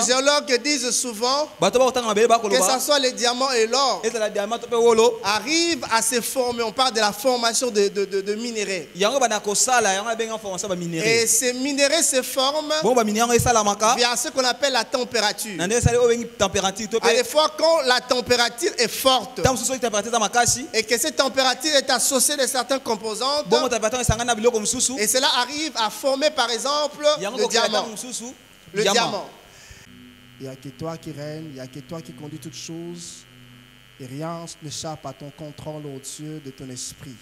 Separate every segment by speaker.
Speaker 1: Les géologues disent souvent que ce soit les diamants et l'or arrivent à se former. On parle de la formation de minéraux. Et ces minéraux se forment via ce qu'on appelle la température. À des fois, quand la température est forte et que cette température est associée de certaines composantes, et cela arrive à former par exemple le diamant. Le diamant. Il n'y a que toi qui règne, il n'y a que toi qui conduis toutes choses, et rien n'échappe à ton contrôle, ô Dieu, de ton esprit.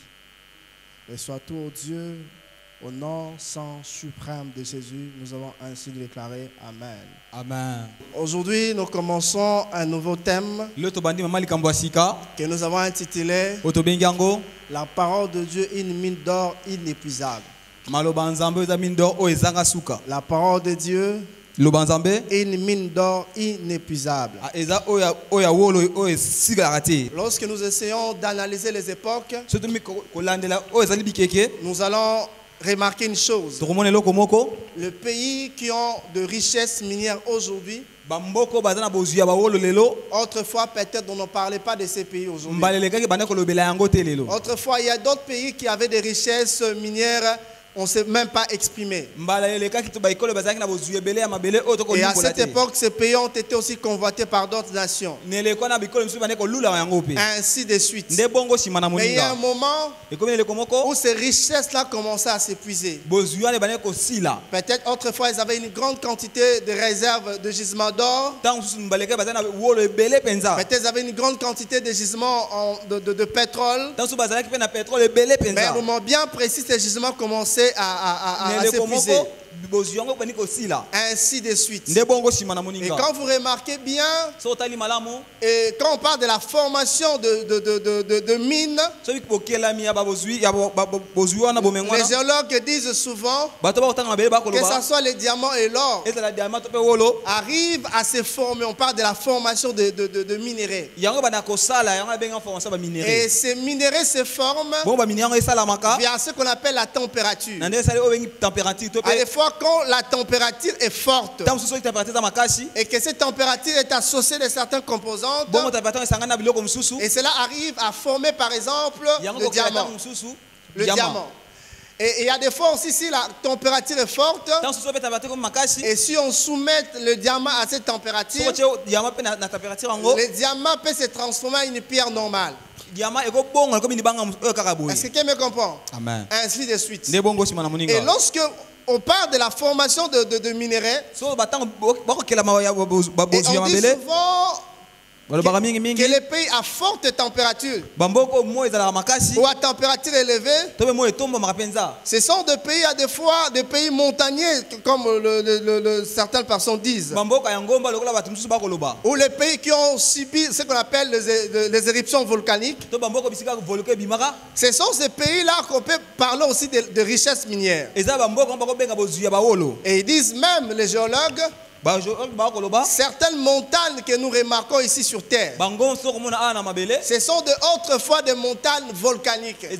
Speaker 1: Et sois-tu, ô Dieu, au nom sans suprême de Jésus, nous avons ainsi déclaré Amen.
Speaker 2: Amen.
Speaker 1: Aujourd'hui, nous commençons un nouveau thème que nous avons intitulé La parole de Dieu, une mine d'or inépuisable. La parole de Dieu, une mine d'or inépuisable. Lorsque nous essayons d'analyser les époques, nous allons remarquer une chose. Les pays qui ont de richesses minières aujourd'hui, autrefois peut-être on ne parlait pas de ces pays aujourd'hui. Autrefois il y a d'autres pays qui avaient des richesses minières. On ne s'est même pas exprimé. Et à cette époque, ces pays ont été aussi convoités par d'autres nations. Ainsi de suite. Mais il y a un moment où ces richesses-là commençaient à s'épuiser. Peut-être autrefois, ils avaient une grande quantité de réserves de gisements d'or. Peut-être ils avaient une grande quantité de gisements de pétrole. Mais à un moment bien précis, ces gisements commençaient à s'épuiser. Ainsi de suite. Et quand vous remarquez bien, et quand on parle de la formation de mines, les géologues disent souvent que ce soit les diamants et l'or arrivent à se former. On parle de la formation de minéraux. Et ces minéraux se forment via ce qu'on appelle la température. À des fois, quand la température est forte et que cette température est associée de certaines composantes, et cela arrive à former par exemple le diamant. Le diamant. Et il y a des fois aussi, si la température est forte, et si on soumet le diamant à cette température, le diamant peut se transformer en une pierre normale. Est-ce que quelqu'un me comprend?
Speaker 2: Amen.
Speaker 1: Ainsi de suite. Et lorsque on parle de la formation de minéraux, et on dit souvent que les pays à forte température ou à température élevée, ce sont des pays à des fois des pays montagneux, comme certaines personnes disent, ou les pays qui ont subi ce qu'on appelle les éruptions volcaniques. Ce sont ces pays-là qu'on peut parler aussi de richesses minières. Et ils disent même, les géologues, certaines montagnes que nous remarquons ici sur Terre, ce sont autrefois des montagnes volcaniques. Mais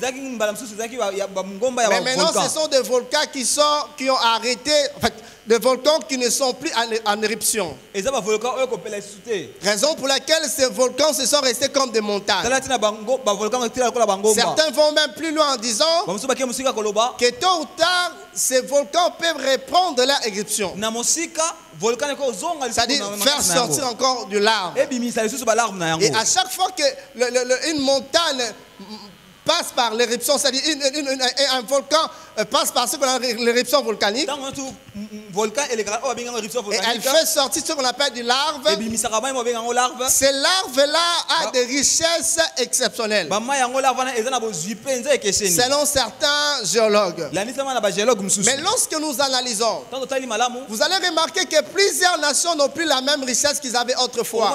Speaker 1: maintenant, ce sont des volcans qui ont arrêté, en fait, des volcans qui ne sont plus en éruption. Raison pour laquelle ces volcans se sont restés comme des montagnes. Certains vont même plus loin en disant que tôt ou tard, ces volcans peuvent reprendre leur éruption. C'est-à-dire faire sortir encore du larve. Et à chaque fois qu'une montagne passe par l'éruption, c'est-à-dire un volcan passe par ce qu'on appelle l'éruption volcanique, et elle fait sortir ce qu'on appelle du larve. Ces larves-là ont des richesses exceptionnelles, selon certains géologues. Mais lorsque nous analysons, vous allez remarquer que plusieurs nations n'ont plus la même richesse qu'ils avaient autrefois.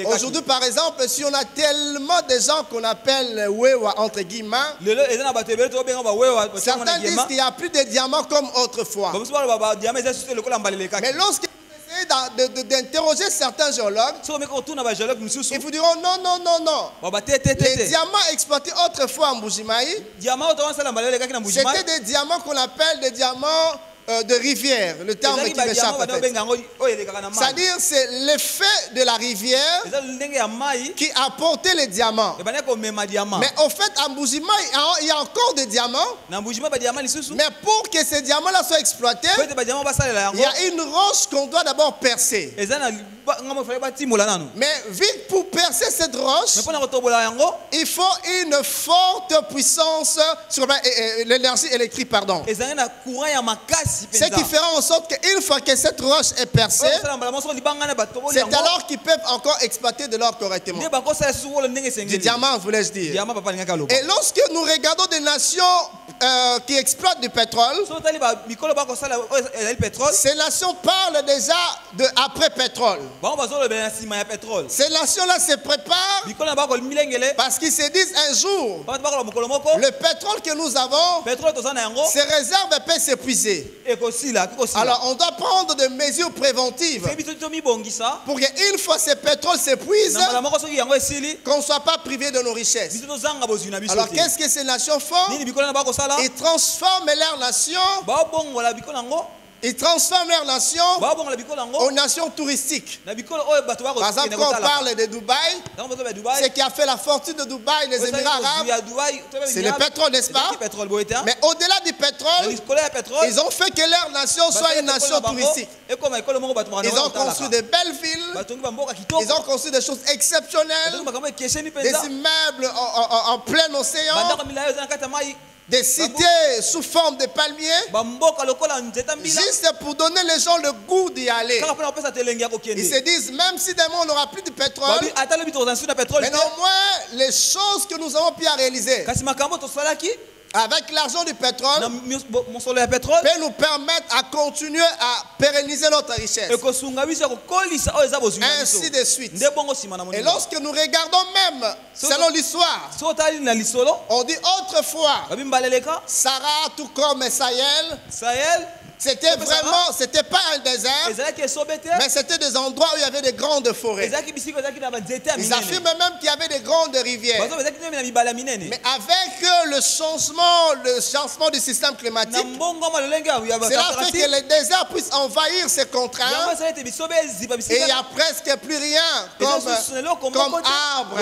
Speaker 1: Aujourd'hui, par exemple, si on a tellement de gens qu'on appelle wewa entre guillemets, certains disent qu'il n'y a plus de diamants comme autrefois. Mais lorsque vous essayez d'interroger certains géologues, ils vous diront non, non, non, non. Les diamants exploités autrefois en Mbujimayi, c'était des diamants qu'on appelle des diamants de rivière, le terme qui m'échappe. C'est-à-dire c'est l'effet de la rivière qui a porté les diamants. Mais au fait, à Mboujima, il y a encore des diamants. Mais pour que ces diamants-là soient exploités, il y a une roche qu'on doit d'abord percer. Mais vite pour percer cette roche, il faut une forte puissance sur l'énergie électrique, pardon. Ce qui fera en sorte qu'une fois que cette roche est percée, c'est alors qu'ils peuvent encore exploiter de l'or correctement. Du diamant, voulais-je dire. Et lorsque nous regardons des nations qui exploitent du pétrole, ces nations parlent déjà de après-pétrole. Ces nations-là se préparent parce qu'ils se disent un jour, le pétrole que nous avons, ces réserves peuvent s'épuiser. Alors on doit prendre des mesures préventives pour qu'une fois ce pétrole s'épuise, qu'on ne soit pas privé de nos richesses. Alors qu'est-ce que ces nations font? Ils transforment leur nation. Ils transforment leur nation en nation touristique. Par exemple, quand on parle de Dubaï, ce qui a fait la fortune de Dubaï, les Émirats arabes, c'est le pétrole, n'est-ce pas? Mais au-delà du pétrole, ils ont fait que leur nation soit une nation touristique. Ils ont construit de belles villes, ils ont construit des choses exceptionnelles, des immeubles en plein océan, des cités sous forme de palmiers, juste pour donner les gens le goût d'y aller. Ils se disent, même si demain on n'aura plus de pétrole, mais néanmoins les choses que nous avons pu réaliser avec l'argent du pétrole peut nous permettre à continuer à pérenniser notre richesse. Ainsi de suite. Et lorsque nous regardons même, selon l'histoire, on dit autrefois, Sarah tout comme Sahel, c'était vraiment, c'était pas un désert, mais c'était des endroits où il y avait des grandes forêts. Ils affirment même qu'il y avait des grandes rivières. Mais avec le changement du système climatique, cela fait que les déserts puissent envahir ces contraintes et il n'y a presque plus rien comme arbre,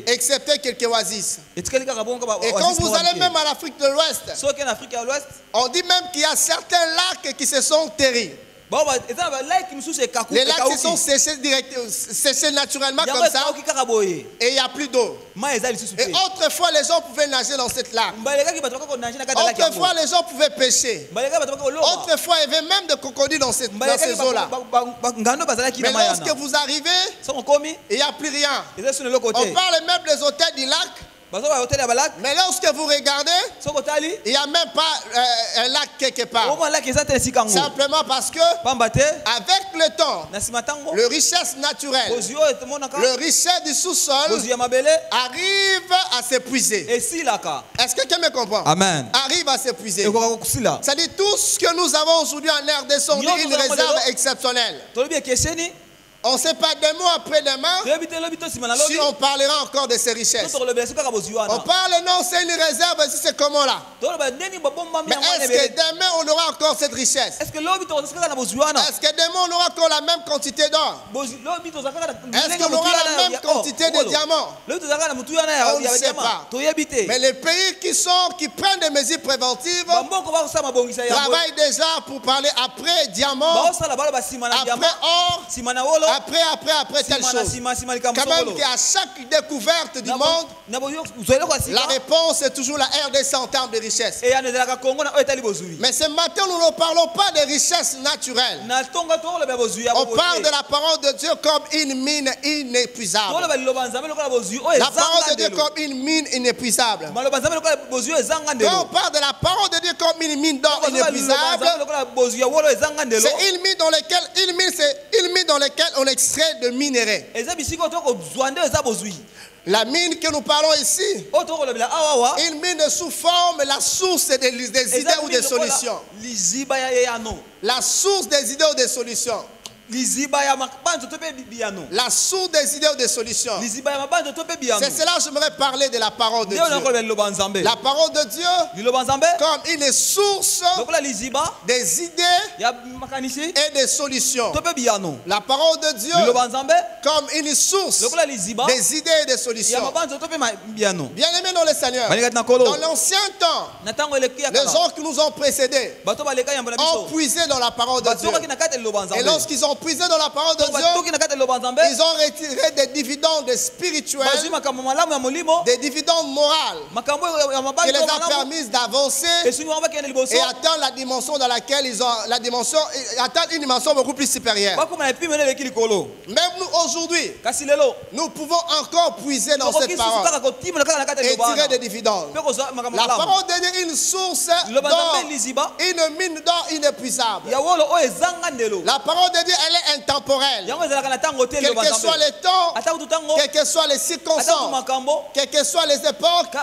Speaker 1: excepté quelques oasis. Et quand vous allez même en Afrique de l'Ouest, on dit même qu'il y a certains lacs qui se sont terris. Les lacs se sont séchés naturellement comme ça et il n'y a plus d'eau. Et autrefois les gens pouvaient nager dans cette lac. Autrefois les gens pouvaient pêcher. Autrefois il y avait même des crocodiles dans ces eaux-là. Mais lorsque vous arrivez, il n'y a plus rien. On parle même des hôtels du lac. Mais lorsque vous regardez, il n'y a même pas un lac quelque part. Simplement parce que avec le temps, le richesse naturelle, le richesse du sous-sol arrive à s'épuiser. Est-ce que quelqu'un me comprend?
Speaker 2: Amen.
Speaker 1: Arrive à s'épuiser. C'est-à-dire tout ce que nous avons aujourd'hui en RDC, on dit une réserve exceptionnelle. On ne sait pas demain après demain si on parlera encore de ces richesses. On parle non, c'est une réserve, si c'est comment là. Mais est-ce que demain on aura encore cette richesse? Est-ce que demain on aura encore la même quantité d'or? Est-ce qu'on aura la même quantité de diamants? On ne sait pas. Mais les pays qui prennent des mesures préventives travaillent déjà pour parler après diamant, après or, après telle chose. Quand même qu'à chaque découverte du monde, la réponse est toujours la RDC en termes de richesse. Mais ce matin, nous ne parlons pas de richesse naturelle. On parle de la parole de Dieu comme une mine inépuisable. La parole de Dieu comme une mine inépuisable. Quand on parle de la parole de Dieu comme une mine d'or inépuisable, c'est une mine dans laquelle on extrait de minerais. La mine que nous parlons ici, une mine sous forme, la source des idées ou des solutions. La source des idées ou des solutions. La source des idées ou des solutions. C'est cela que j'aimerais parler de la parole de Dieu. La parole de Dieu comme une source des idées et des solutions. La parole de Dieu comme une source des idées et des solutions. Bien-aimés dans le Seigneur, dans l'ancien temps, les gens qui nous ont précédés ont puisé dans la parole de Dieu. Et lorsqu'ils ont puisé dans la parole de Dieu, ils ont retiré des dividendes spirituels, des dividendes moraux, qui les a permis d'avancer et atteindre la dimension dans laquelle ils ont atteindre une dimension beaucoup plus supérieure. Même nous aujourd'hui, nous pouvons encore puiser dans cette parole et tirer des dividendes. La parole devient une source d'or, une mine d'or inépuisable. La parole de Dieu, elle est intemporelle. Quel que soit les temps, quelles que soient les circonstances, quelles que soient les époques,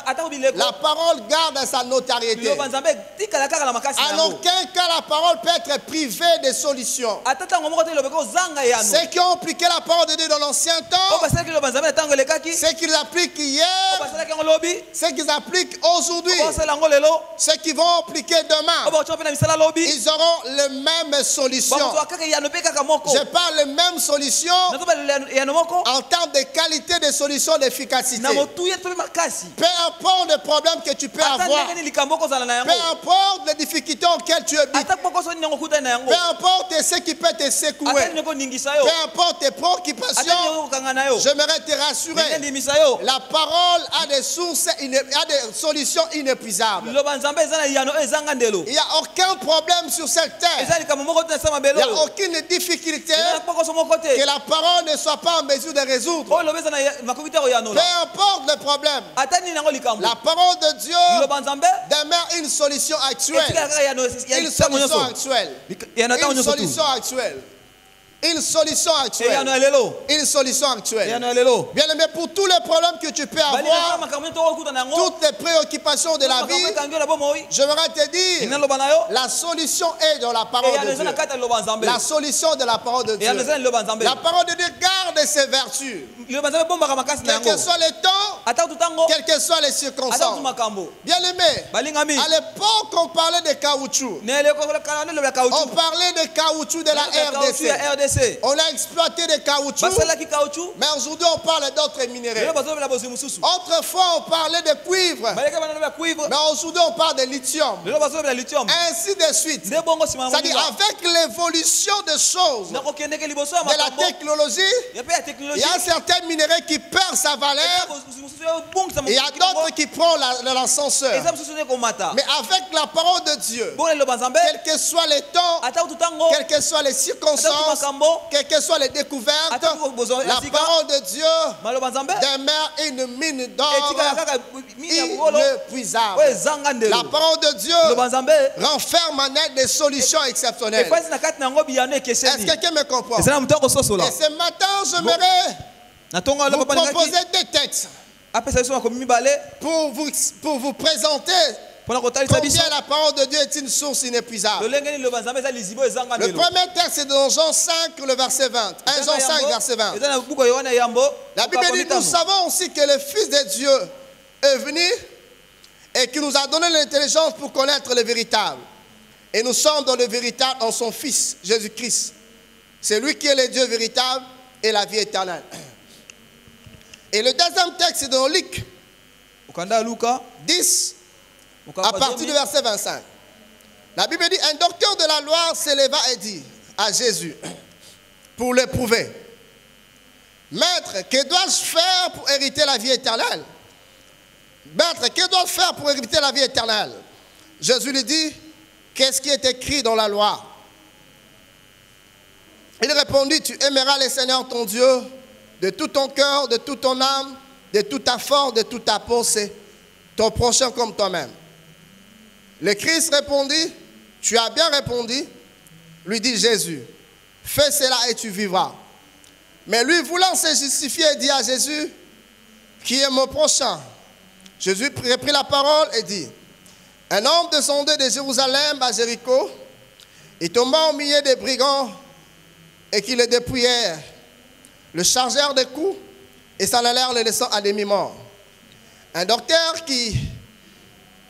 Speaker 1: la parole garde sa notoriété. En aucun cas, la parole peut être privée des solutions. Ceux qui ont appliqué la parole de Dieu dans l'ancien temps, ceux qui l'appliquent hier, ceux qui appliquent aujourd'hui, ceux qui vont appliquer demain, ils auront les mêmes solutions. Je parle de même solution en termes de qualité de solution, d'efficacité. Peu importe le problème que tu peux avoir, peu importe les difficultés auxquelles tu es victime, peu importe ce qui peut te secouer, peu importe tes préoccupations, j'aimerais te rassurer, la parole a des sources, a des solutions inépuisables. Il n'y a aucun problème sur cette terre. Il n'y a aucune difficulté que la parole ne soit pas en mesure de résoudre. Peu importe le problème, la parole de Dieu demeure une solution actuelle. Une solution actuelle. Une solution actuelle. Une solution actuelle. Une solution actuelle. Bien aimé, pour tous les problèmes que tu peux avoir, toutes les préoccupations de la vie, j'aimerais te dire, la solution est dans la parole de Dieu. La solution de la parole de Dieu. La parole de Dieu garde ses vertus. Quel que soit le temps, quelles que soient les circonstances. Bien aimé, à l'époque on parlait de caoutchouc. On parlait de caoutchouc de la RDC. On a exploité des caoutchoucs, mais aujourd'hui on parle d'autres minéraux. Autrefois on parlait de cuivre, mais aujourd'hui on parle de lithium. Ainsi de suite. C'est-à-dire avec l'évolution des choses, de la technologie, il y a certains minéraux qui perdent sa valeur, et il y a d'autres qui prennent l'ascenseur. Mais avec la parole de Dieu, quel que soit les temps, quelles que soient les circonstances, quelles que soient les découvertes, la parole de Dieu demeure une mine d'or inépuisable. La parole de Dieu renferme en elle des solutions exceptionnelles. Est-ce que quelqu'un me comprend? Et ce matin, j'aimerais vous proposer des textes pour vous présenter combien la parole de Dieu est une source inépuisable. Le premier texte c'est dans Jean 5, le verset 20. 1 Jean 5, verset 20. La Bible dit, nous savons aussi que le Fils de Dieu est venu et qui nous a donné l'intelligence pour connaître le véritable. Et nous sommes dans le véritable en son Fils, Jésus-Christ. C'est lui qui est le Dieu véritable et la vie éternelle. Et le deuxième texte c'est dans Luc 10, à partir du verset 25. La Bible dit, un docteur de la loi s'éleva et dit à Jésus, pour l'éprouver, Maître, que dois-je faire pour hériter la vie éternelle? Maître, que dois-je faire pour hériter la vie éternelle? Jésus lui dit, qu'est-ce qui est écrit dans la loi? Il répondit, tu aimeras le Seigneur ton Dieu de tout ton cœur, de toute ton âme, de toute ta force, de toute ta pensée, ton prochain comme toi-même. Le Christ répondit, tu as bien répondu, lui dit Jésus, fais cela et tu vivras. Mais lui, voulant se justifier, dit à Jésus, qui est mon prochain? Jésus reprit la parole et dit, un homme descendait de Jérusalem à Jéricho, et tombant au milieu des brigands, et qui le dépouillèrent, le chargèrent de coups et s'en allèrent le laissant à demi-mort. Un docteur qui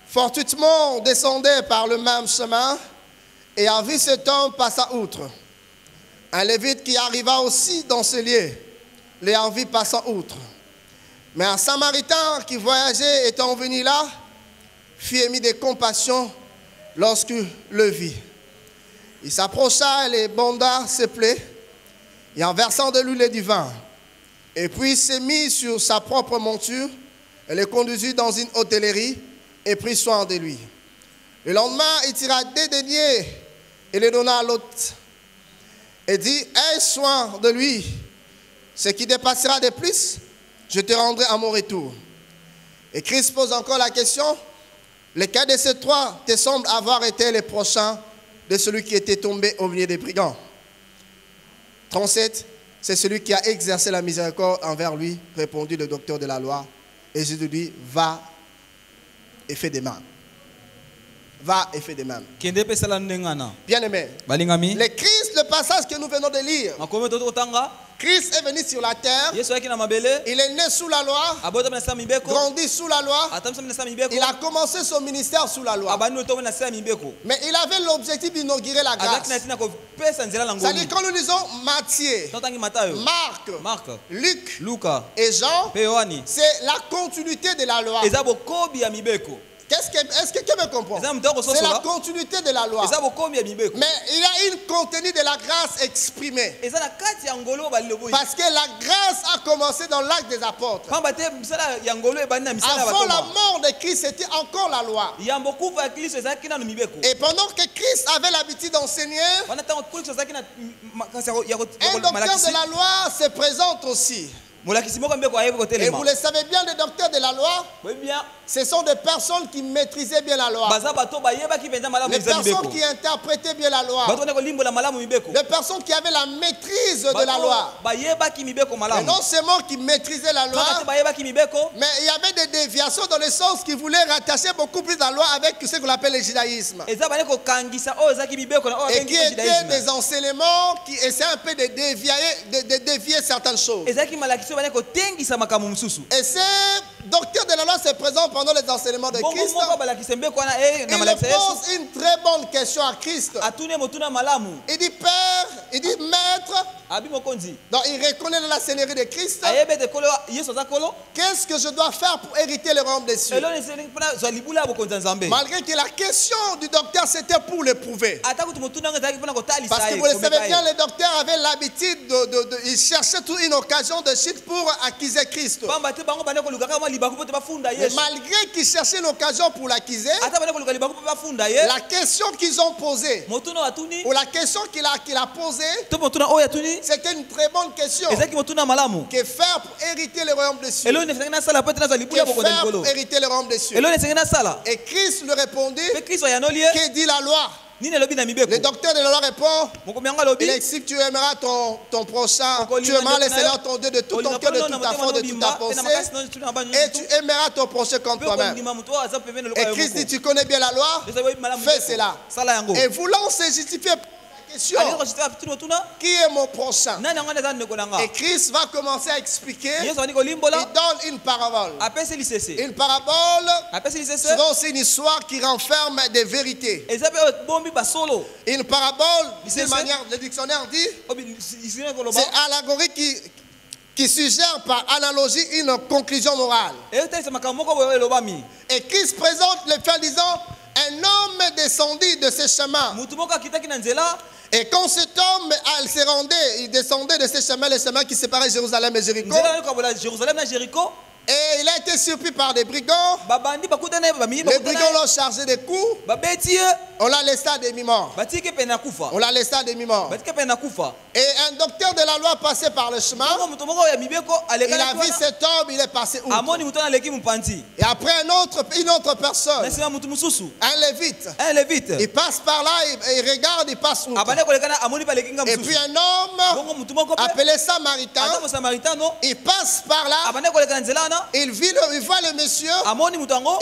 Speaker 1: fortuitement descendait par le même chemin et a vu cet homme passa outre. Un lévite qui arriva aussi dans ce lieu, l'ayant vu passant outre. Mais un samaritain qui voyageait étant venu là, fut émis de compassion lorsqu'il le vit. Il s'approcha et les bonda ses plaies, et en versant de l'huile et du vin, et puis s'est mis sur sa propre monture, et le conduisit dans une hôtellerie, et prit soin de lui. Le lendemain, il tira 2 deniers et les donna à l'hôte, et dit, aie soin de lui, ce qui dépassera de plus, je te rendrai à mon retour. Et Christ pose encore la question, lequel de ces 3 te semble avoir été le prochain de celui qui était tombé au milieu des brigands? 37, c'est celui qui a exercé la miséricorde envers lui, répondit le docteur de la loi. Et Jésus lui dit, va et fais des mains. Va et fais des mêmes. Bien aimé, le Christ, le passage que nous venons de lire, Christ est venu sur la terre, il est né sous la loi, grandi sous la loi, il a commencé son ministère sous la loi. Mais il avait l'objectif d'inaugurer la grâce. C'est-à-dire quand nous lisons Matthieu, Marc, Luc et Jean, c'est la continuité de la loi. Est-ce que quelqu'un me comprend? C'est la continuité de la loi. Mais il y a une contenu de la grâce exprimée. Parce que la grâce a commencé dans l'acte des apôtres. Avant la mort de Christ, c'était encore la loi. Et pendant que Christ avait l'habitude d'enseigner, un docteur de la loi se présente aussi. Et vous le savez bien, les docteurs de la loi, ce sont des personnes qui maîtrisaient bien la loi. Les personnes qui interprétaient bien la loi. Les personnes qui avaient la maîtrise de la loi. Et non seulement qui maîtrisaient la loi, mais il y avait des déviations dans le sens qui voulaient rattacher beaucoup plus la loi avec ce qu'on appelle le judaïsme. Et qui étaient des enseignements qui essaient un peu de dévier certaines choses. Et ces docteurs de la loi se présentent pendant les enseignements de Christ. Il pose une très bonne question à Christ. Il dit Père, il dit Maître. Donc il reconnaît la seigneurie de Christ. Qu'est-ce que je dois faire pour hériter le royaume des cieux? Malgré que la question du docteur c'était pour l'éprouver. Parce que vous le savez bien, les docteurs avaient l'habitude ils cherchaient toute une occasion de chute pour accuser Christ. Mais malgré qu'ils cherchaient une occasion pour l'accuser, la question qu'ils ont posée, ou la question qu'il a posée, c'était une très bonne question. Que faire pour hériter le royaume des cieux? Que faire pour hériter le royaume des cieux? Et Christ lui répondit, que dit la loi? Le docteur de la loi répond, il explique que tu aimeras ton prochain, tu aimeras le Seigneur ton Dieu de tout ton cœur, de toute ta foi, de toute ta pensée, et tu aimeras ton prochain comme toi-même. Et Christ dit, tu connais bien la loi, fais cela. Et voulant se justifier, question, qui est mon prochain? Et Christ va commencer à expliquer. Il donne une parabole. Une parabole, souvent c'est une histoire qui renferme des vérités. Une parabole, d'une manière, le dictionnaire dit, c'est allégorie qui suggère par analogie une conclusion morale. Et Christ présente le fait en disant, un homme descendit de ce chemin. Et quand cet homme se rendait, il descendait de ce chemin, le chemin qui séparait Jérusalem et Jéricho. Et il a été surpris par des brigands. Les brigands l'ont chargé de coups. On l'a laissé à demi-mort. On l'a laissé à demi-mort. Et un docteur de la loi passait par le chemin. Il a vu cet homme, il est passé outre. Et après une autre personne, un lévite, il passe par là, il regarde, il passe outre. Et puis un homme appelé Samaritain, il passe par là. Il voit le monsieur,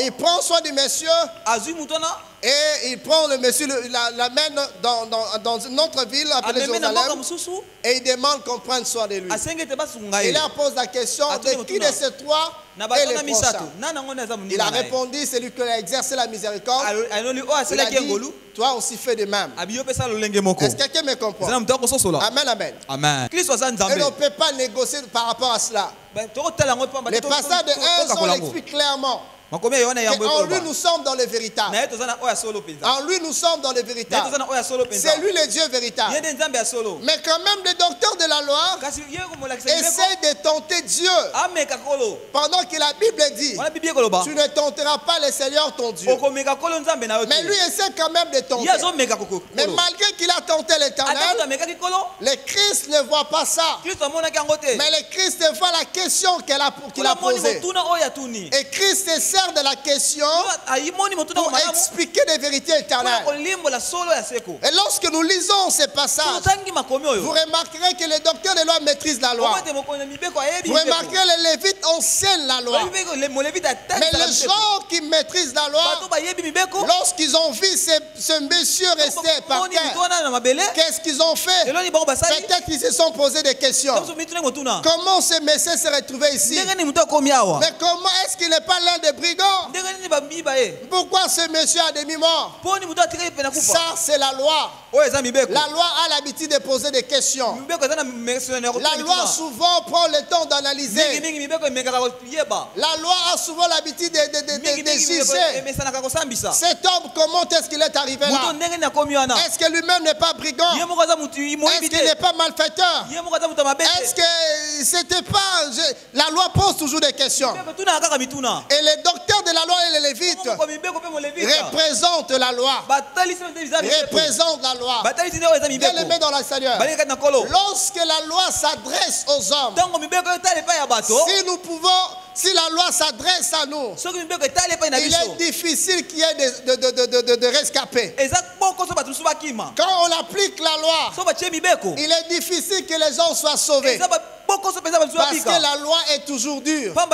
Speaker 1: il prend soin du monsieur, Et il prend le monsieur, l'amène dans une autre ville appelée Jérusalem. Et il demande qu'on prenne soin de lui. Il leur pose la question de qui de ces trois est le prochain. Il a répondu, c'est lui qui a exercé la miséricorde. Il a dit, toi aussi fais de même. Est-ce que quelqu'un me comprend? Amen, amen.
Speaker 2: Amen.
Speaker 1: Et on ne peut pas négocier par rapport à cela. Les passages de 1 on l'explique clairement. En lui nous sommes dans le véritable. En lui nous sommes dans le véritable. C'est lui le Dieu véritable. Mais quand même les docteurs de la loi essayent de tenter Dieu. Pendant que la Bible dit, tu ne tenteras pas le Seigneur ton Dieu. Mais lui essaie quand même de tenter. Mais malgré qu'il a tenté l'Éternel, le Christ ne voit pas ça. Mais le Christ voit la question qu'il a posée. Et Christ essaie de la question pour expliquer des vérités éternelles. Et lorsque nous lisons ces passages, vous remarquerez que les docteurs de loi maîtrisent la loi. Vous remarquerez que les Lévites enseignent la loi. Mais les gens qui maîtrisent la loi, lorsqu'ils ont vu ce monsieur rester par terre, qu'est-ce qu'ils ont fait? Peut-être qu'ils se sont posés des questions. Comment ce monsieur s'est retrouvé ici? Mais comment est-ce qu'il n'est pas l'un des brigands? Pourquoi ce monsieur a demi-mort? Ça, c'est la loi. La loi a l'habitude de poser des questions. La loi souvent prend le temps d'analyser. La loi a souvent l'habitude de juger. Cet homme, comment est-ce qu'il est arrivé là? Est-ce que lui-même n'est pas brigand? Est-ce qu'il n'est pas malfaiteur? Est-ce que c'était pas... La loi pose toujours des questions. Et les docteurs de la loi et les Lévites représentent la loi. Représentent la loi. Bien aimé dans la Seigneur. Lorsque la loi s'adresse aux hommes, si la loi s'adresse à nous, il est difficile qu'il y ait de rescapés. Quand on applique la loi, il est difficile que les gens soient sauvés. Parce que la loi est toujours dure. La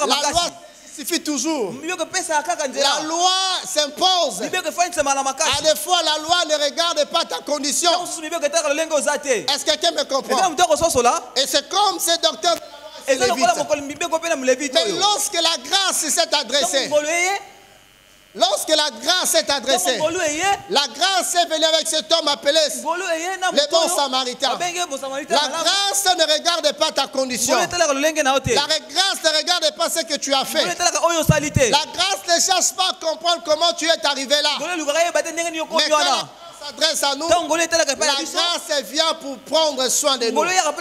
Speaker 1: loi suffit toujours. La loi s'impose. À des fois, la loi ne regarde pas ta condition. Est-ce que quelqu'un me comprend? Et c'est comme ces docteurs de la loi. Mais lorsque la grâce s'est adressée, la grâce est venue avec cet homme appelé le bon samaritain. La grâce ne regarde pas ta condition. La grâce ne regarde pas ce que tu as fait. La grâce ne cherche pas à comprendre comment tu es arrivé là. Mais quand s'adresse à nous, la grâce vient pour prendre soin de nous. La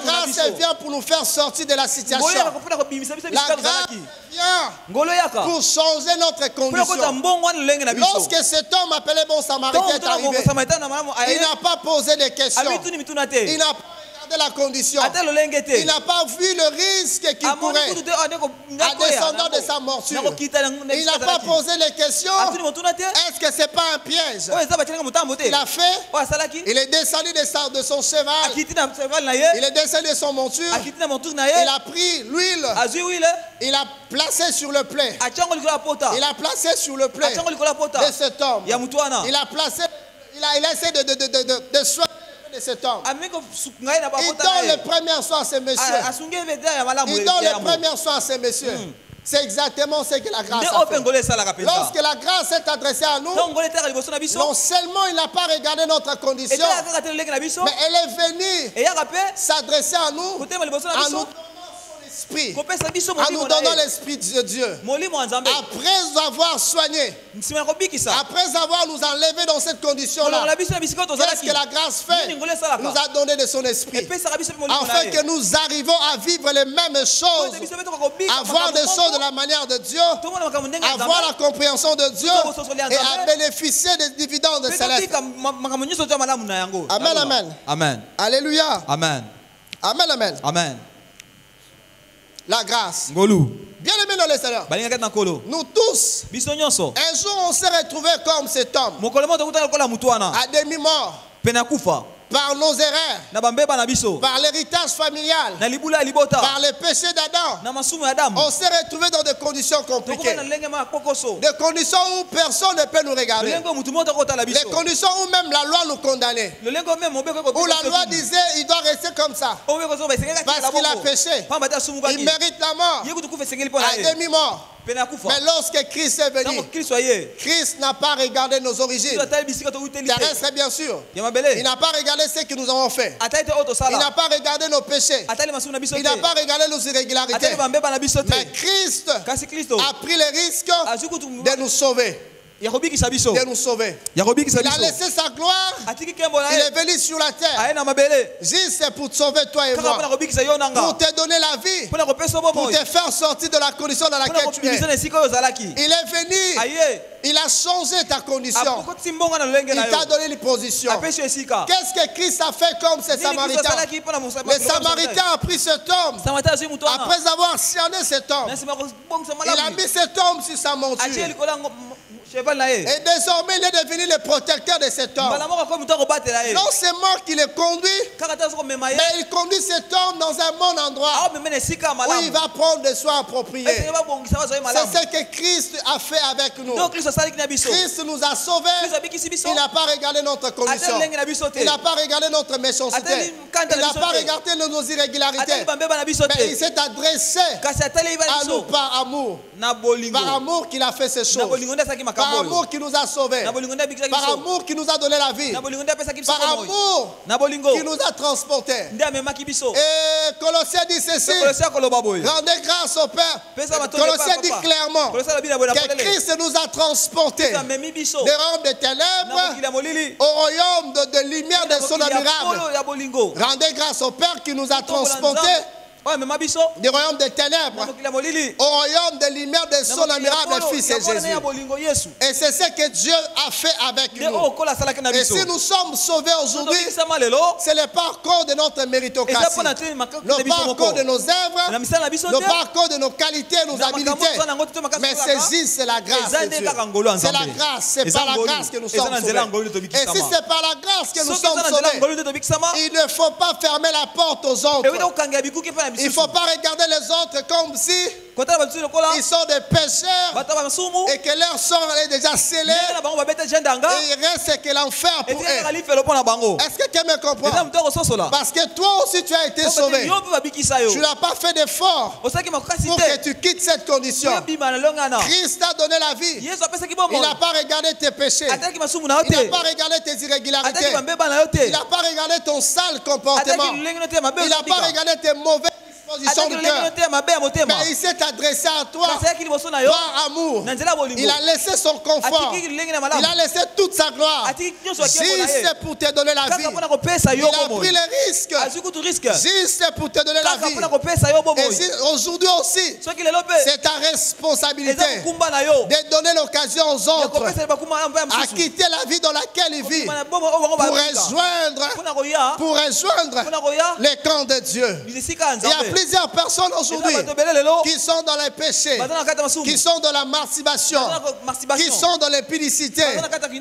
Speaker 1: grâce vient pour nous faire sortir de la situation. La grâce vient pour changer notre condition. Lorsque cet homme appelé bon samaritain est arrivé, il n'a pas posé de questions. Il n'a pas regardé la condition. Il n'a pas vu le risque qu'il courait en descendant de sa morsure. Il n'a pas posé les questions. Est-ce que ce n'est pas un piège? Il a fait. Il est descendu de son cheval. Il est descendu de son monture. Il a pris l'huile. Il a placé sur le plaid. Il a placé sur le plaid de cet homme. Il a placé. Il a essayé de soigner de cet homme. Il donne le premier soin à ce monsieur. Il donne le premier soin à ce monsieur. C'est exactement ce que la grâce a fait. Lorsque la grâce est adressée à nous, non seulement il n'a pas regardé notre condition, mais elle est venue s'adresser à nous, en nous donnant l'esprit de Dieu. Après avoir soigné, après avoir nous enlevé dans cette condition-là, qu'est-ce que la grâce fait? Nous a donné de son esprit, afin que nous arrivons à vivre les mêmes choses, à voir des choses de la manière de Dieu, à voir la compréhension de Dieu et à bénéficier des dividendes célestes. Amen, amen.
Speaker 2: Amen.
Speaker 1: Alléluia.
Speaker 2: Amen.
Speaker 1: Amen, amen.
Speaker 2: Amen.
Speaker 1: La grâce. Bien aimé dans le Seigneur. Nous tous, un jour on s'est retrouvés comme cet homme, à demi-mort. par nos erreurs, par l'héritage familial, par les péchés d'Adam, on s'est retrouvé dans des conditions compliquées. Des conditions où personne ne peut nous regarder. Des conditions où même la loi nous condamnait. Où la loi disait il doit rester comme ça. Parce qu'il a péché. Il mérite la mort. À demi-mort. Mais lorsque Christ est venu, Christ n'a pas regardé nos origines terrestres, bien sûr. Il n'a pas regardé ce que nous avons fait. Il n'a pas regardé nos péchés. Il n'a pas regardé nos irrégularités. Mais Christ a pris le risque de nous sauver. De nous sauver. Il a laissé sa gloire. Il est venu sur la terre juste pour te sauver toi et moi, pour te donner la vie, pour te faire sortir de la condition dans laquelle tu es. Il est venu. Il a changé ta condition. Il t'a donné une position. Qu'est-ce que Christ a fait comme ces Samaritains? Les Samaritains ont pris cet homme. Après avoir cerné cet homme, il a mis cet homme sur sa monture. Et désormais, il est devenu le protecteur de cet homme. Non seulement qu'il le conduit, mais il conduit cet homme dans un bon endroit où il va prendre des soins appropriés. C'est ce que Christ a fait avec nous. Christ nous a sauvés. Il n'a pas regardé notre condition. Il n'a pas regardé notre méchanceté. Il n'a pas regardé nos irrégularités. Mais il s'est adressé à nous par amour. Par amour qu'il a fait ces choses. Par amour qui nous a sauvés. Par amour qui nous a donné la vie. Par amour qui nous a transportés. Et Colossiens dit ceci. Rendez grâce au Père. Colossiens dit clairement que Christ nous a transportés des royaumes des ténèbres au royaume de lumière de son admirable. Rendez grâce au Père qui nous a transportés du royaume des ténèbres au royaume de lumière de son admirable Fils Jésus. Et c'est ce que Dieu a fait avec nous. Et si nous sommes sauvés aujourd'hui, ce n'est pas encore de notre méritocratie, non pas encore de nos œuvres, non pas encore de nos qualités, nos habiletés, mais c'est juste la grâce de Dieu. C'est la grâce, c'est par la grâce que nous sommes sauvés. Et si c'est par la grâce que nous sommes sauvés, il ne faut pas fermer la porte aux autres. Il ne faut pas regarder les autres comme si ils sont des pécheurs et que leur sort est déjà scellé et il reste que l'enfer pour eux. Est-ce que tu me comprends? Parce que toi aussi tu as été sauvé. Tu n'as pas fait d'effort pour que tu quittes cette condition. Christ t'a donné la vie. Il n'a pas regardé tes péchés. Il n'a pas regardé tes irrégularités. Il n'a pas regardé ton sale comportement. Il n'a pas regardé tes mauvais disposition du cœur. Mais il s'est adressé à toi par amour. Il a laissé son confort. Il a laissé toute sa gloire. Juste pour te donner la vie. Il a pris le risque. Juste pour te donner la vie. Et aujourd'hui aussi, c'est ta responsabilité de donner l'occasion aux autres à quitter la vie dans laquelle ils vivent pour rejoindre les camps de Dieu. Il y a plusieurs personnes aujourd'hui qui sont dans les péchés, qui sont dans la masturbation, qui sont dans l'impudicité,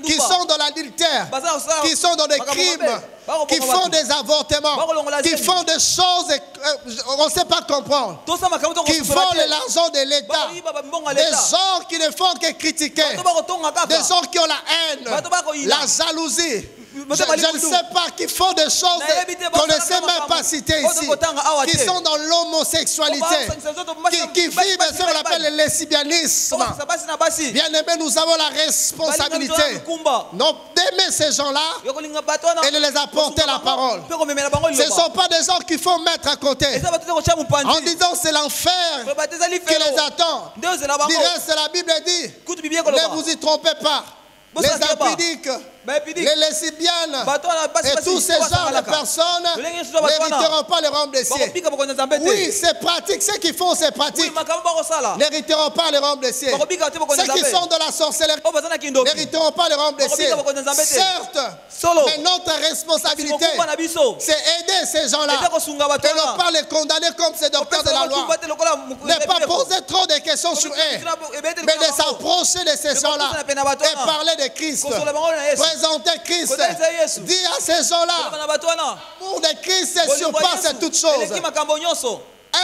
Speaker 1: qui sont dans l'adultère, qui sont dans des crimes, qui font des avortements, qui font des choses on ne sait pas comprendre, qui volent l'argent de l'État, des gens qui ne font que critiquer, des gens qui ont la haine, la jalousie. Je ne sais pas, qui font des choses qu'on ne sait même pas citer ici, qui sont dans l'homosexualité, qui vivent ce qu'on appelle le lesbianisme. Bien aimé, nous avons la responsabilité d'aimer ces gens-là et de les apporter la parole. Ce ne sont pas des gens qu'il faut mettre à côté en disant c'est l'enfer qui les attend. Du reste, la Bible dit, ne vous y trompez pas. Les impudiques, les lesbiennes et tous ces genres de personnes n'hériteront pas le royaume des cieux. Oui, c'est pratique. Ceux qui font ces pratiques n'hériteront pas le royaume des cieux. Ceux qui sont de la sorcellerie n'hériteront pas le royaume des cieux. Certes, mais notre responsabilité, c'est aider ces gens-là et ne pas les condamner comme ces docteurs de la loi. Ne pas poser trop de questions sur eux, mais de s'approcher de ces gens-là et parler de Christ. présenter Christ. Dis à ces gens-là, l'amour de Christ surpasse toutes choses.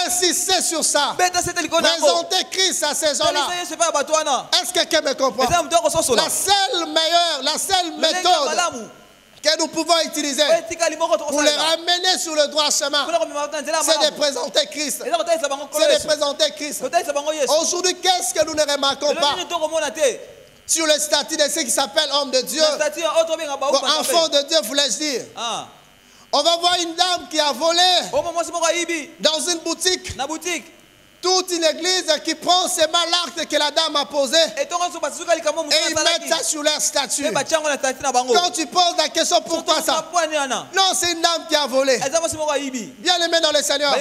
Speaker 1: Insistez sur ça. Présentez Christ à ces gens-là. Est-ce que quelqu'un me comprend? La seule méthode que nous pouvons utiliser pour les ramener sur le droit chemin, c'est de présenter Christ. C'est de présenter Christ. Aujourd'hui, qu'est-ce que nous ne remarquons pas sur le statut de ceux qui s'appellent hommes de Dieu, enfants de Dieu, voulais-je dire? On va voir une dame qui a volé dans une boutique. Toute une église qui prend ces malactes que la dame a posés et ils mettent ça sur leur statut. Quand tu poses la question pourquoi ça? Non, c'est une dame qui a volé. Bien aimé dans le Seigneur.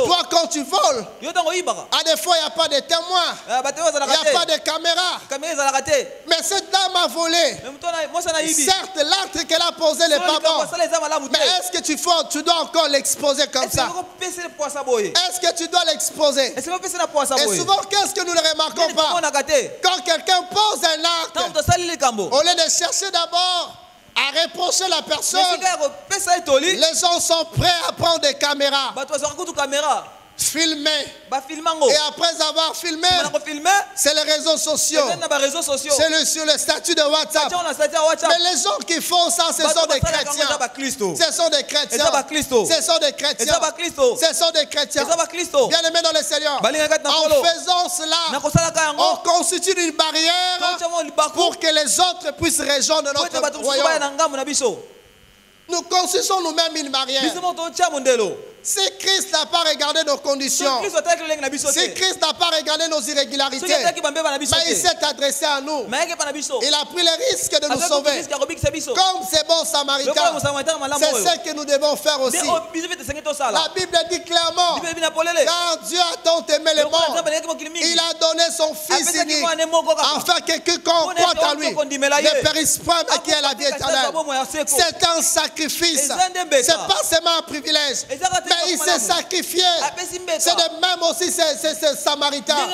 Speaker 1: Toi, quand tu voles, à des fois il n'y a pas de témoins, il n'y a pas de caméra. Mais cette dame a volé. Certes, l'acte qu'elle a posé n'est pas bon. Mais est-ce que tu dois encore l'exposer comme ça? Est-ce que tu dois l'exposer? Et souvent, qu'est-ce que nous ne remarquons pas? Quand quelqu'un pose un acte, au lieu de chercher d'abord à reprocher la personne, les gens sont prêts à prendre des caméras, filmer. Et après avoir filmé, c'est les réseaux sociaux. C'est sur le statut de WhatsApp. Mais les gens qui font ça, ce sont des chrétiens. Ce sont des chrétiens. Ce sont des chrétiens. Ce sont des chrétiens. Bien aimés dans le Seigneur. En faisant cela, on constitue une barrière pour que les autres puissent rejoindre notre royaume. Nous constituons nous-mêmes une barrière. Si Christ n'a pas regardé nos conditions, si Christ n'a pas regardé nos irrégularités, mais il s'est adressé à nous. Il a pris le risque de nous sauver. Comme ces bons samaritains, c'est ce que nous devons faire aussi. La Bible dit clairement, car Dieu a tant aimé le monde, il a donné son Fils unique, afin que quiconque croit en lui ne périsse point, mais qu'il ait la vie éternelle. C'est un sacrifice. Ce n'est pas seulement un privilège. Il s'est sacrifié. C'est de même aussi ces Samaritains.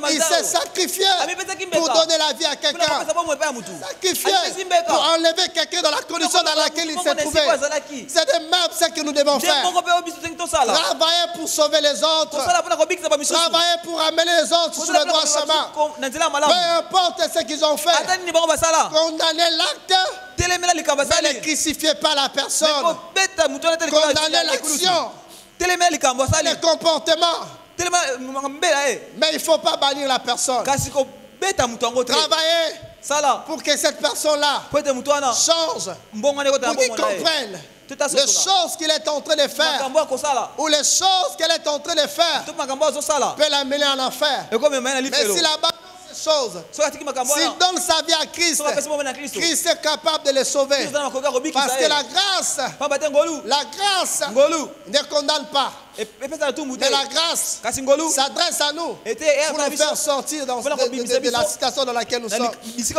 Speaker 1: Il s'est sacrifié pour donner la vie à quelqu'un. Sacrifié pour enlever quelqu'un dans la condition dans laquelle il s'est trouvé. C'est de même ce que nous devons faire. Travailler pour sauver les autres. Travailler pour amener les autres sur le droit chemin. Peu importe ce qu'ils ont fait. Condamner l'acte, mais ne crucifiez pas la personne. Condamner l'action, le comportement. Mais il ne faut pas bannir la personne. Travailler pour que cette personne-là change, pour qu'il comprenne les choses qu'il est en train de faire ou les choses qu'elle est en train de faire peut l'amener en enfer. Mais si la chose, s'il donne sa vie à Christ, Christ est capable de le sauver. Parce que la grâce ne condamne pas. Mais la grâce s'adresse à nous pour nous faire sortir de la situation dans laquelle nous sommes. Est-ce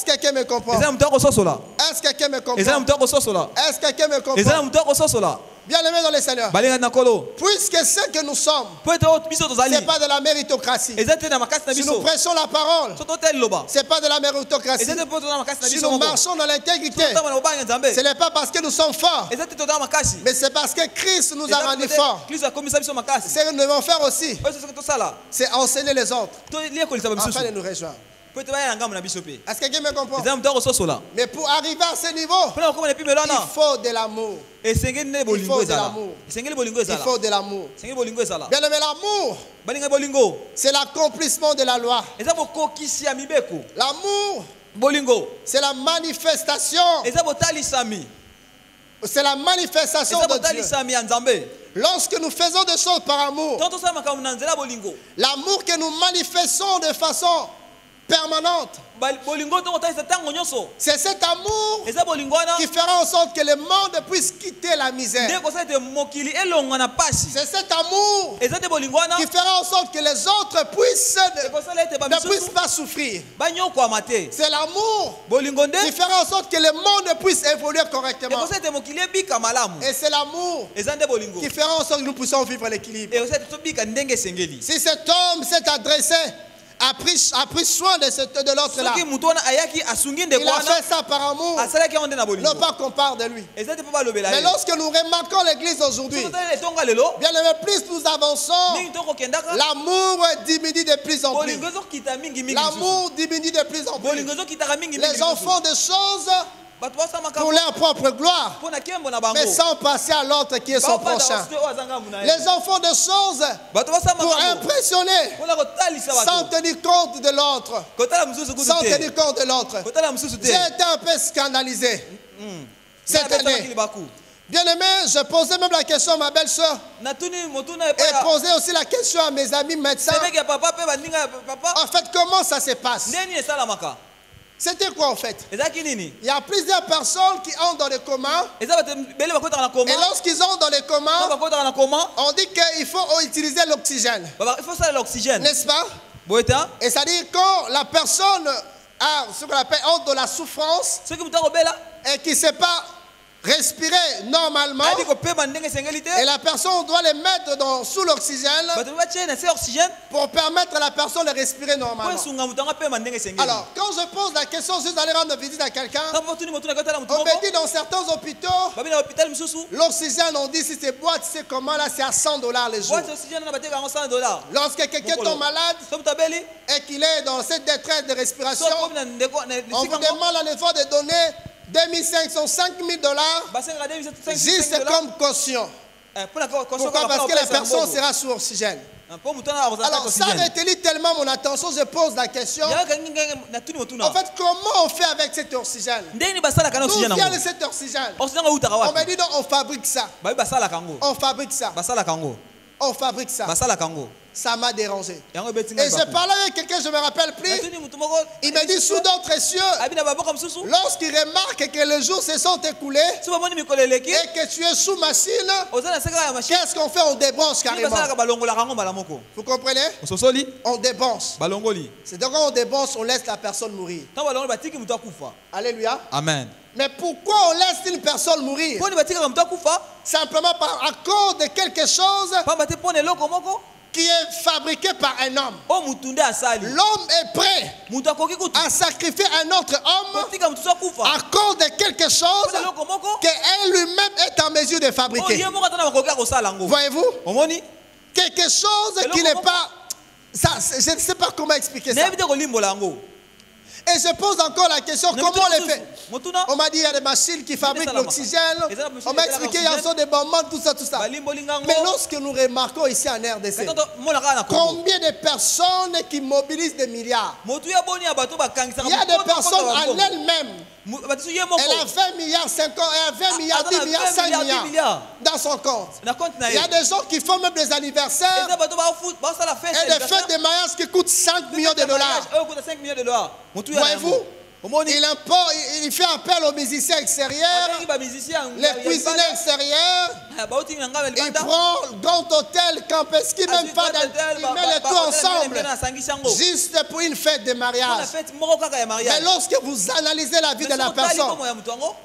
Speaker 1: que quelqu'un me comprend? Est-ce que quelqu'un me comprend? Est-ce que quelqu'un me comprend? Bien aimé dans le Seigneur, puisque ce que nous sommes, ce n'est pas de la méritocratie. Si nous prêchons la parole, ce n'est pas de la méritocratie. Si nous marchons dans l'intégrité, ce n'est pas parce que nous sommes forts, mais c'est parce que Christ nous a rendus forts. Ce que nous devons faire aussi, c'est enseigner les autres afin de nous rejoindre. Est-ce que quelqu'un me comprend? Mais pour arriver à ce niveau, il faut de l'amour. Il faut de l'amour. Il faut de l'amour. Bien aimé, l'amour, c'est l'accomplissement de la loi. L'amour, c'est la manifestation. C'est la manifestation de Dieu. Lorsque nous faisons des choses par amour, l'amour que nous manifestons de façon permanente, c'est cet amour qui fera en sorte que le monde puisse quitter la misère. C'est cet amour qui fera en sorte que les autres ne puissent pas souffrir. C'est l'amour qui fera en sorte que le monde puisse évoluer correctement. Et c'est l'amour qui fera en sorte que nous puissions vivre l'équilibre. Si cet homme s'est adressé a pris soin de l'autre là. Il a fait ça par amour. Non pas qu'on parle de lui. Mais lorsque nous remarquons l'église aujourd'hui, bien aimé, plus nous avançons, l'amour diminue de plus en plus. L'amour diminue de plus en plus. Les enfants de choses pour leur propre gloire, mais sans passer à l'autre qui est son prochain. Les enfants de choses pour impressionner, sans tenir compte de l'autre. Sans tenir compte de l'autre. J'ai été un peu scandalisé cette année. Bien aimé, je posais même la question à ma belle-sœur et posais aussi la question à mes amis médecins. En fait, comment ça se passe? C'était quoi en fait? Il y a plusieurs personnes qui entrent dans le coma. Et lorsqu'ils entrent dans le coma, on dit qu'il faut utiliser l'oxygène. N'est-ce pas? Et ça dit quand la personne a ce qu'on appelle entre de la souffrance et qui ne sait pas respirer normalement, et la personne doit les mettre sous l'oxygène pour permettre à la personne de respirer normalement. Alors, quand je pose la question, je suis allé rendre visite à quelqu'un, on me dit dans certains hôpitaux, l'oxygène, on dit si c'est boîte, tu sais comment, là c'est à $100 le jour. Lorsque quelqu'un tombe malade et qu'il est dans cette détresse de respiration, on vous demande à l'effort de donner $2,500, $5,000 juste comme caution. Pourquoi? Parce que la personne sera sous oxygène. Alors ça retient tellement mon attention, je pose la question. En fait, comment on fait avec cet oxygène? D'où vient cet oxygène? On m'a dit non, on fabrique ça. On fabrique ça. On fabrique ça. Ça m'a dérangé. Et je parlais avec quelqu'un, je ne me rappelle plus. Il m'a dit sous d'autres cieux, lorsqu'il remarque que les jours se sont écoulés et que tu es sous machine, qu'est-ce qu'on fait? On débranche carrément. Vous comprenez? On débranche. C'est donc quand on débranche, on laisse la personne mourir. Alléluia.
Speaker 2: Amen.
Speaker 1: Mais pourquoi on laisse une personne mourir? Simplement à cause de quelque chose qui est fabriqué par un homme. L'homme est prêt à sacrifier un autre homme à cause de quelque chose qu'elle lui-même est en mesure de fabriquer. Voyez-vous? Quelque chose qui n'est pas... Ça, je ne sais pas comment expliquer ça. Et je pose encore la question, comment on les fait? On m'a dit il y a des machines qui fabriquent l'oxygène. On m'a expliqué il y a des bombes, tout ça. Mais lorsque nous remarquons ici en RDC, combien de personnes qui mobilisent des milliards? Il y a des personnes en elles-mêmes. Elle a 20 milliards, 5 ans, elle a 20 milliards, 10 milliards, 5 milliards dans son compte. Il y a des gens qui font même des anniversaires et des fêtes de mariage qui coûtent $5 millions. Voyez-vous? Il fait appel aux musiciens extérieurs, les cuisiniers extérieurs. Il prend grand hôtel, Campeski, même pas il met les tout ensemble, juste pour une fête de mariage. Mais lorsque vous analysez la vie de la personne,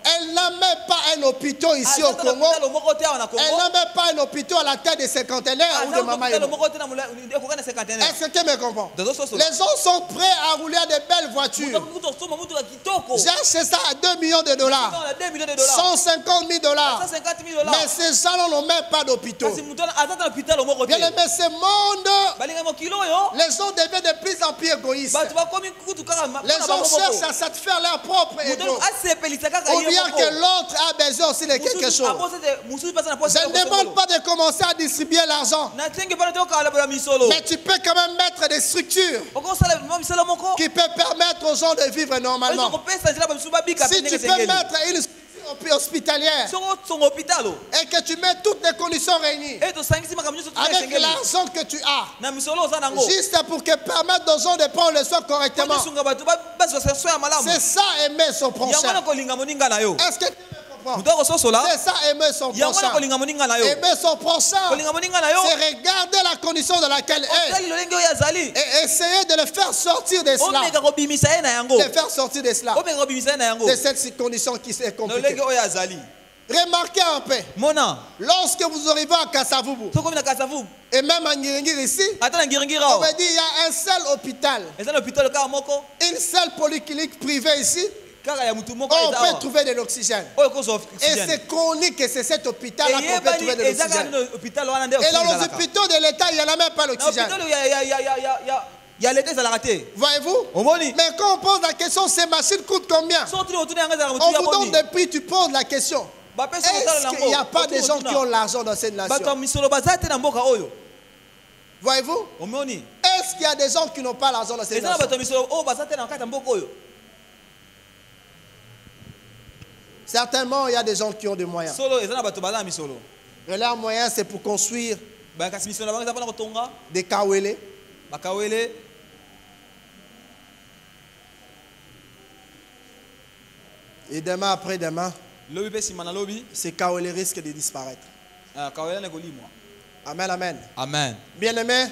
Speaker 1: elle n'a même pas un hôpital ici au Congo. Elle n'a même pas un hôpital à la tête des cinquantenaires ou de Mama Yemo. Est-ce que tu me comprends? Les gens sont prêts à rouler à de belles voitures. J'ai acheté ça à $2 millions, $150 000. Mais ces gens n'ont même pas d'hôpital. Bien aimé, ce monde, les gens deviennent de plus en plus égoïstes. Les gens cherchent à satisfaire leur propre ego. Ou bien que l'autre a besoin aussi de quelque chose. Je ne demande pas de commencer à distribuer l'argent. Mais tu peux quand même mettre des structures qui peuvent permettre aux gens de vivre normalement. Si tu peux mettre une structure hospitalière et que tu mets toutes les conditions réunies avec l'argent que tu as, juste pour que permettre aux gens de prendre le soin correctement, c'est ça aimer son prochain. Est-ce que c'est ça aimer son prochain. Aimer son prochain, c'est regarder la condition dans laquelle elle est et essayer de le faire sortir de cela. De faire sortir de cela. De cette condition qui est compliquée. Remarquez un peu. Lorsque vous arrivez à Kassavubu, et même à Ngiringir ici, on veut dire il y a un seul hôpital, une seule polyclinique privée ici. On peut trouver de l'oxygène. Et c'est chronique que c'est cet hôpital-là qu'on peut trouver de l'oxygène. Et dans les hôpitaux de l'État, il n'y en a même pas l'oxygène. Voyez-vous? Mais quand on pose la question, ces machines coûtent combien? On vous donne des prix, tu poses la question. Est-ce qu'il n'y a pas des gens qui ont l'argent dans cette nation? Voyez-vous? Est-ce qu'il y a des gens qui n'ont pas l'argent dans cette nation? Certainement, il y a des gens qui ont des moyens. Et leurs moyens, c'est pour construire des kawele. Et demain après demain, ces kawele risquent de disparaître. Amen, amen.
Speaker 2: Amen.
Speaker 1: Bien-aimé,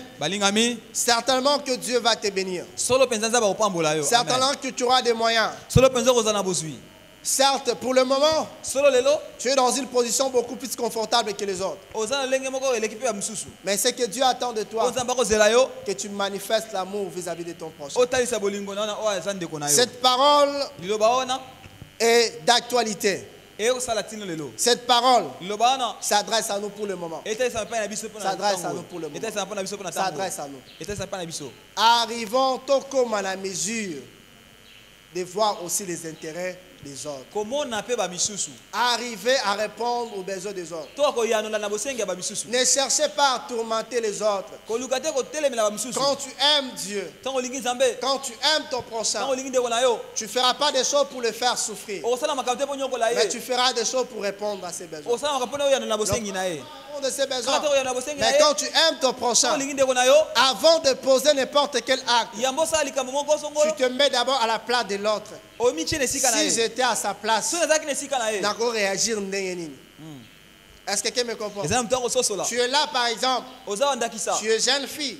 Speaker 1: certainement que Dieu va te bénir. Certainement que tu auras des moyens. Certes, pour le moment, tu es dans une position beaucoup plus confortable que les autres. Mais c'est que Dieu attend de toi que tu manifestes l'amour vis-à-vis de ton prochain. Cette parole est d'actualité. Cette parole s'adresse à nous pour le moment. S'adresse à nous pour le moment. S'adresse à nous. Arrivons tout comme à la mesure de voir aussi les intérêts des autres. Arriver à répondre aux besoins des autres. Ne cherchez pas à tourmenter les autres. Quand tu aimes Dieu, quand tu aimes ton prochain, tu ne feras pas des choses pour le faire souffrir, mais tu feras des choses pour répondre à ses besoins. De ses besoins. Mais quand tu aimes ton prochain, avant de poser n'importe quel acte, tu te mets d'abord à la place de l'autre. Si j'étais à sa place, d'accord, réagir. Est-ce que quelqu'un me comprend? Tu es là par exemple, tu es jeune fille,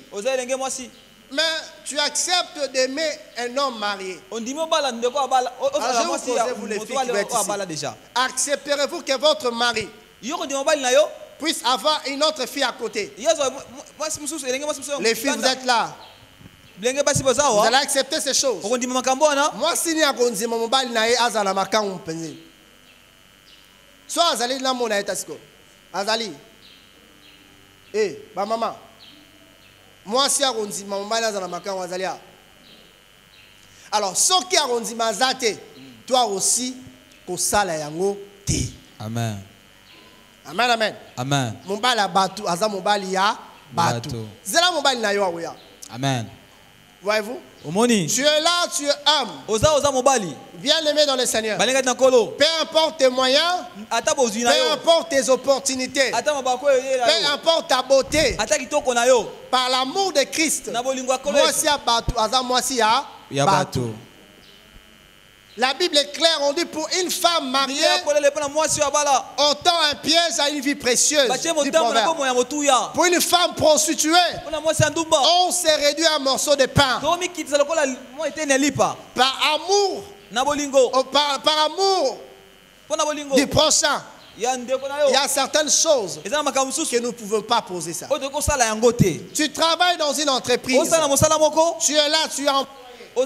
Speaker 1: mais tu acceptes d'aimer un homme marié. Je vais vous poser, vous les filles qui êtes ici. Accepterez-vous que votre mari puisse avoir une autre fille à côté? Les filles, vous êtes là. Vous allez accepter ces choses. Moi, si ni agonzi mobali na ye azala makangu mpenzi. So azali na mona etasiko. Azali. Ba maman. Moi si agonzi mobali azala makangu azali. Alors, ce qui agonzi mazate, toi aussi ko sala yango ti.
Speaker 2: Amen.
Speaker 1: Amen, amen.
Speaker 2: Amen.
Speaker 1: Mobali batu aza mobali ya batu. Zela mobali na yo awoya.
Speaker 2: Amen.
Speaker 1: Voyez-vous? Tu es là, tu es âme. Bien aimé dans le Seigneur. Peu importe tes moyens, peu importe tes opportunités, peu importe ta beauté, par l'amour de Christ, moi si à Batu. La Bible est claire, on dit pour une femme mariée, on tend un piège à une vie précieuse. Pour une femme prostituée, on s'est réduit à un morceau de pain. Par amour, par amour du prochain, il y a certaines choses que nous ne pouvons pas poser ça. Tu travailles dans une entreprise, tu es là, tu es en... Mais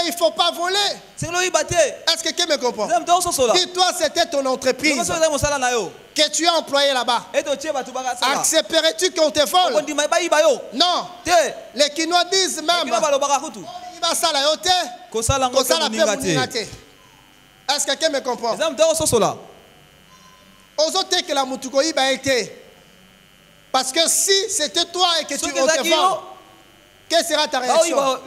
Speaker 1: il ne faut pas voler. Est-ce que quelqu'un me comprend? Dis-toi, c'était ton entreprise que tu as employé là-bas. Accepterais-tu qu'on te vole? Non. Les Kinois disent même est-ce que quelqu'un me comprend? Parce que si c'était toi et que tu te vends, quelle sera ta réaction?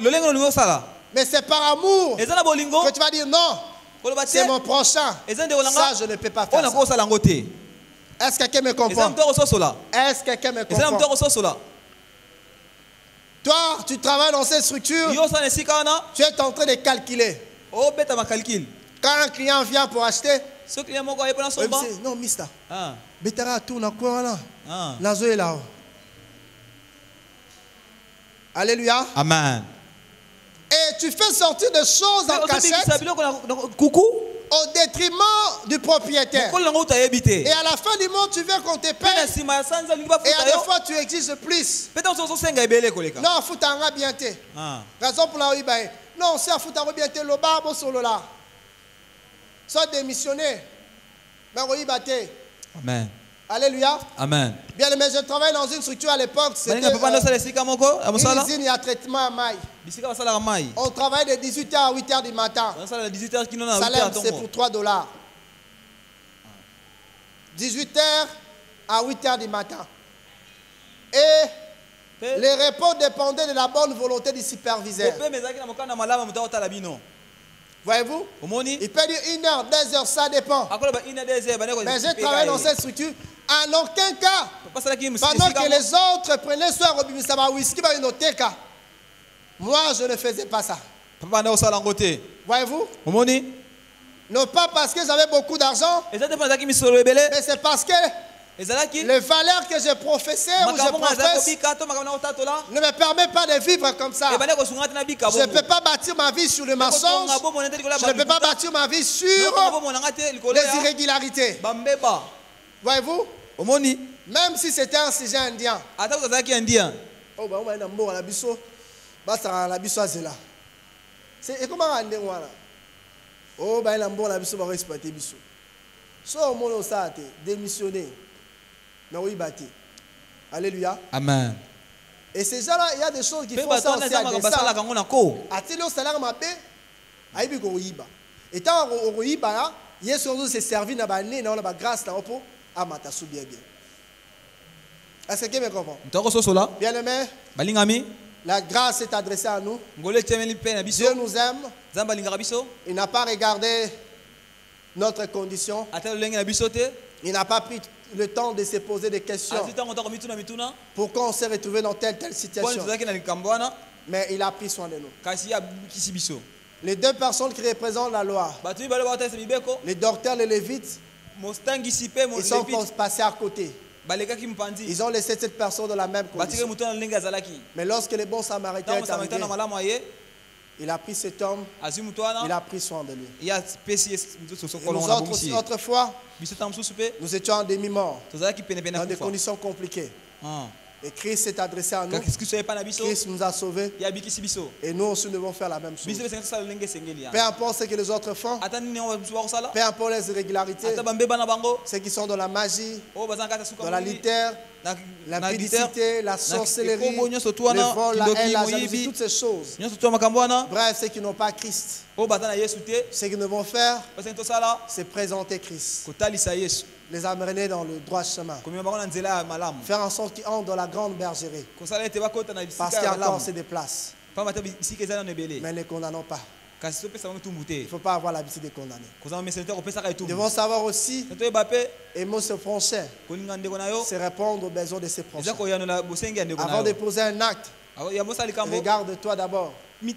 Speaker 1: Mais c'est par amour que tu vas dire non, c'est mon prochain. Ça, je ne peux pas faire ça. Est-ce que quelqu'un me comprend? Est-ce que quelqu'un me comprend? Toi, tu travailles dans cette structure, tu es en train de calculer. Quand un client vient pour acheter, non, mister. Betara tout na quoi là? Nazo est là. Alléluia.
Speaker 2: Amen.
Speaker 1: Et tu fais sortir des choses en cachette. au détriment du propriétaire. Et à la fin du mois, tu veux qu'on te paye. Et à la fois, tu exiges plus. Non, faut t'en bien. Raison pour la ouïbaye. Non, c'est à foutre bien le bar, bon solo là. Soit démissionné.
Speaker 2: Amen.
Speaker 1: Alléluia.
Speaker 2: Amen.
Speaker 1: Bien, mais je travaille dans une structure à l'époque. C'était une usine à traitement à maille. On travaille de 18h à 8h du matin. Salaire, c'est pour $3. 18h à 8h du matin. Et les repos dépendaient de la bonne volonté du superviseur. Voyez-vous? Il peut dire 1 heure, 2 heures, ça dépend. Mais j'ai travaillé dans cette structure. En aucun cas, pendant que les autres prenaient soin au whisky, moi je ne faisais pas ça. Voyez-vous? Non pas parce que j'avais beaucoup d'argent, mais c'est parce que les valeurs que je professais ou je professe ne me permettent pas de vivre comme ça. Je ne peux pas bâtir ma vie sur le mensonge. Je ne peux pas bâtir ma vie sur les irrégularités. Voyez-vous? Même si c'était un sujet indien. Oh, bah, on va aller la biso. Basta la biso azela. C'est comment on dit voilà. Oh, bah, la biso va respecter biso. So, mon ça démissionné. Mais oui, bâti. Alléluia.
Speaker 2: Amen.
Speaker 1: Et ces gens-là, il y a des choses qui font ça aussi à dessein. A-t-il au salaire ma paix? Aïe, go yiba. Et tant au yiba, il y a surtout ces servis dans la nez, dans la grâce, dans le pot. Ah, ma sou bien bien. Est-ce que tu me comprends? Bien aimé, la grâce est adressée à nous. Dieu nous aime. Il n'a pas regardé notre condition. Il n'a pas pris le temps de se poser des questions. Pourquoi on s'est retrouvé dans telle situation? Mais il a pris soin de nous. Les deux personnes qui représentent la loi, les docteurs, les lévites, ils sont passés à côté. Ils ont laissé cette personne dans la même condition. Mais lorsque le bon samaritain est arrivé, il a pris cet homme, il a pris soin de lui. Et nous autres, autrefois, nous étions en demi-mort, dans des conditions compliquées. Et Christ s'est adressé à nous. Christ nous a sauvés. Et nous aussi, nous devons faire la même chose. Peu importe ce que les autres font, peu importe les irrégularités, ceux qui sont dans la magie, dans la litère, l'impudicité, la sorcellerie, le vol, la haine, la jalousie, toutes ces choses. Bref, ceux qui n'ont pas Christ, ce qu'ils devront faire, c'est présenter Christ. Les amener dans le droit chemin. Faire en sorte qu'ils entrent dans la grande bergerie. Parce qu'il y a encore des places. Mais ne condamnons pas. Il ne faut pas avoir l'habitude de condamner. Nous devons savoir aussi aimer ses prochains, c'est répondre aux besoins de ses prochains. Avant de poser un acte, regarde-toi d'abord. Si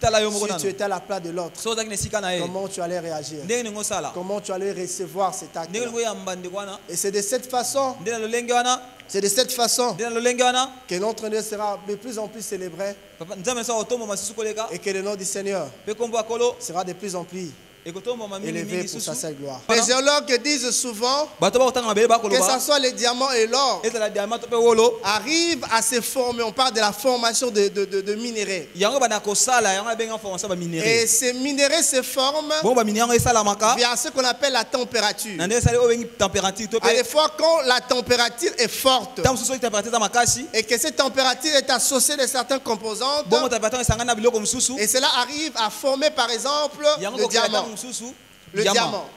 Speaker 1: tu étais à la place de l'autre, comment tu allais réagir? Comment tu allais recevoir cet acte? Et c'est de cette façon que notre Dieu sera de plus en plus célébré et que le nom du Seigneur sera de plus en plus élevé pour sa seule gloire. Les géologues disent souvent que ce soit les diamants et l'or arrivent à se former. On parle de la formation de minéraux. Et ces minéraux se forment via ce qu'on appelle la température. À des fois, quand la température est forte et que cette température est associée de certaines composantes, et cela arrive à former par exemple le diamant. Le diamant.